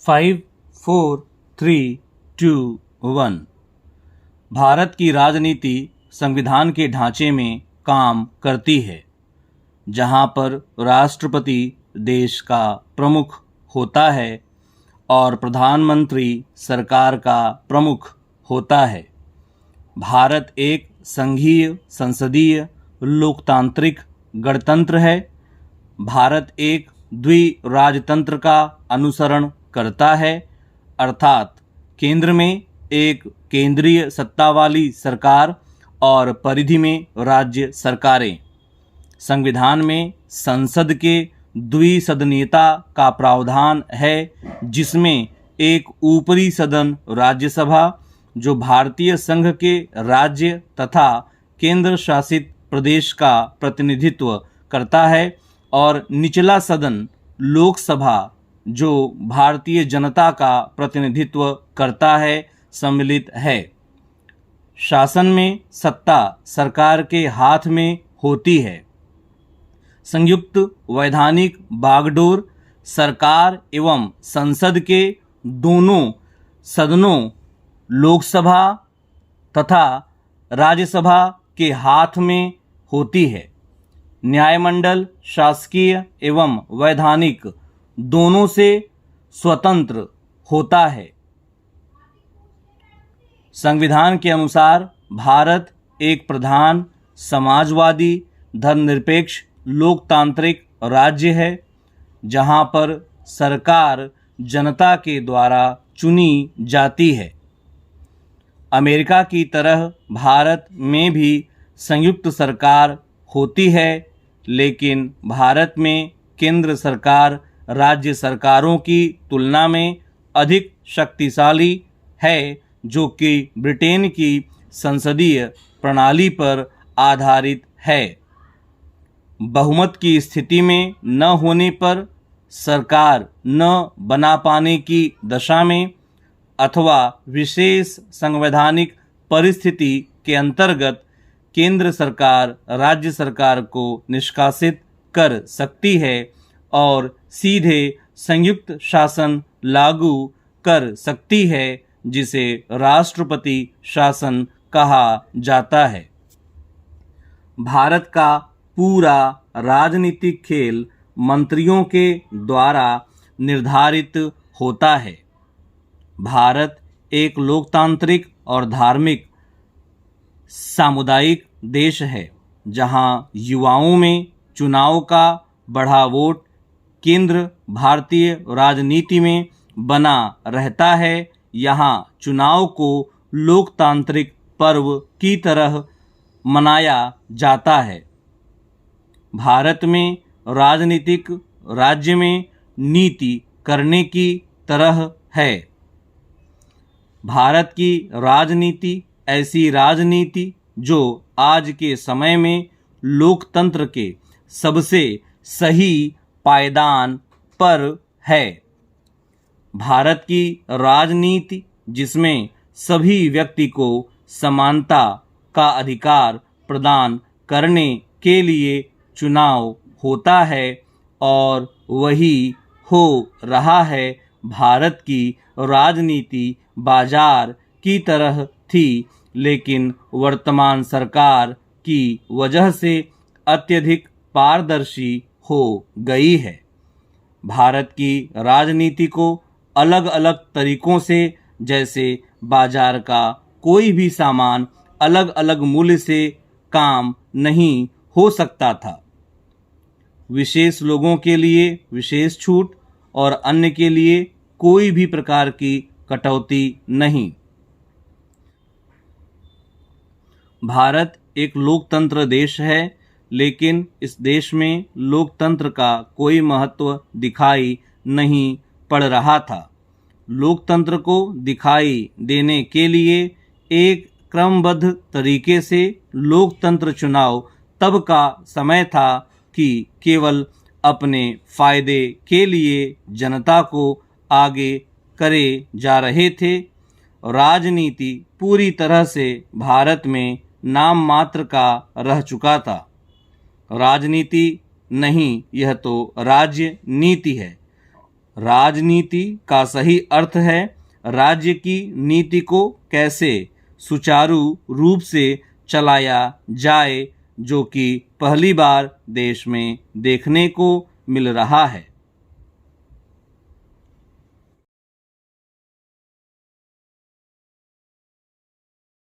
5, 4, 3, 2, 1। भारत की राजनीति संविधान के ढांचे में काम करती है, जहां पर राष्ट्रपति देश का प्रमुख होता है और प्रधानमंत्री सरकार का प्रमुख होता है। भारत एक संघीय संसदीय लोकतांत्रिक गणतंत्र है। भारत एक द्विराजतंत्र का अनुसरण करता है, अर्थात केंद्र में एक केंद्रीय सत्ता वाली सरकार और परिधि में राज्य सरकारें। संविधान में संसद के द्विसदनीयता का प्रावधान है, जिसमें एक ऊपरी सदन राज्यसभा जो भारतीय संघ के राज्य तथा केंद्र शासित प्रदेश का प्रतिनिधित्व करता है और निचला सदन लोकसभा जो भारतीय जनता का प्रतिनिधित्व करता है सम्मिलित है। शासन में सत्ता सरकार के हाथ में होती है। संयुक्त वैधानिक बागडोर सरकार एवं संसद के दोनों सदनों लोकसभा तथा राज्यसभा के हाथ में होती है। न्यायमंडल शासकीय एवं वैधानिक दोनों से स्वतंत्र होता है। संविधान के अनुसार भारत एक प्रधान समाजवादी धर्मनिरपेक्ष लोकतांत्रिक राज्य है, जहां पर सरकार जनता के द्वारा चुनी जाती है। अमेरिका की तरह भारत में भी संयुक्त सरकार होती है, लेकिन भारत में केंद्र सरकार राज्य सरकारों की तुलना में अधिक शक्तिशाली है, जो कि ब्रिटेन की संसदीय प्रणाली पर आधारित है। बहुमत की स्थिति में न होने पर सरकार न बना पाने की दशा में अथवा विशेष संवैधानिक परिस्थिति के अंतर्गत केंद्र सरकार राज्य सरकार को निष्कासित कर सकती है और सीधे संयुक्त शासन लागू कर सकती है, जिसे राष्ट्रपति शासन कहा जाता है। भारत का पूरा राजनीतिक खेल मंत्रियों के द्वारा निर्धारित होता है। भारत एक लोकतांत्रिक और धार्मिक सामुदायिक देश है, जहां युवाओं में चुनाव का बढ़ा वोट केंद्र भारतीय राजनीति में बना रहता है। यहाँ चुनाव को लोकतांत्रिक पर्व की तरह मनाया जाता है। भारत में राजनीतिक राज्य में नीति करने की तरह है। भारत की राजनीति ऐसी राजनीति जो आज के समय में लोकतंत्र के सबसे सही पायदान पर है। भारत की राजनीति जिसमें सभी व्यक्ति को समानता का अधिकार प्रदान करने के लिए चुनाव होता है और वही हो रहा है। भारत की राजनीति बाजार की तरह थी, लेकिन वर्तमान सरकार की वजह से अत्यधिक पारदर्शी हो गई है। भारत की राजनीति को अलग अलग तरीकों से, जैसे बाजार का कोई भी सामान अलग अलग मूल्य से काम नहीं हो सकता था। विशेष लोगों के लिए विशेष छूट और अन्य के लिए कोई भी प्रकार की कटौती नहीं। भारत एक लोकतंत्र देश है, लेकिन इस देश में लोकतंत्र का कोई महत्व दिखाई नहीं पड़ रहा था। लोकतंत्र को दिखाई देने के लिए एक क्रमबद्ध तरीके से लोकतंत्र चुनाव तब का समय था कि केवल अपने फायदे के लिए जनता को आगे करे जा रहे थे। राजनीति पूरी तरह से भारत में नाम मात्र का रह चुका था। राजनीति नहीं, यह तो राज्य नीति है। राजनीति का सही अर्थ है राज्य की नीति को कैसे सुचारू रूप से चलाया जाए, जो कि पहली बार देश में देखने को मिल रहा है।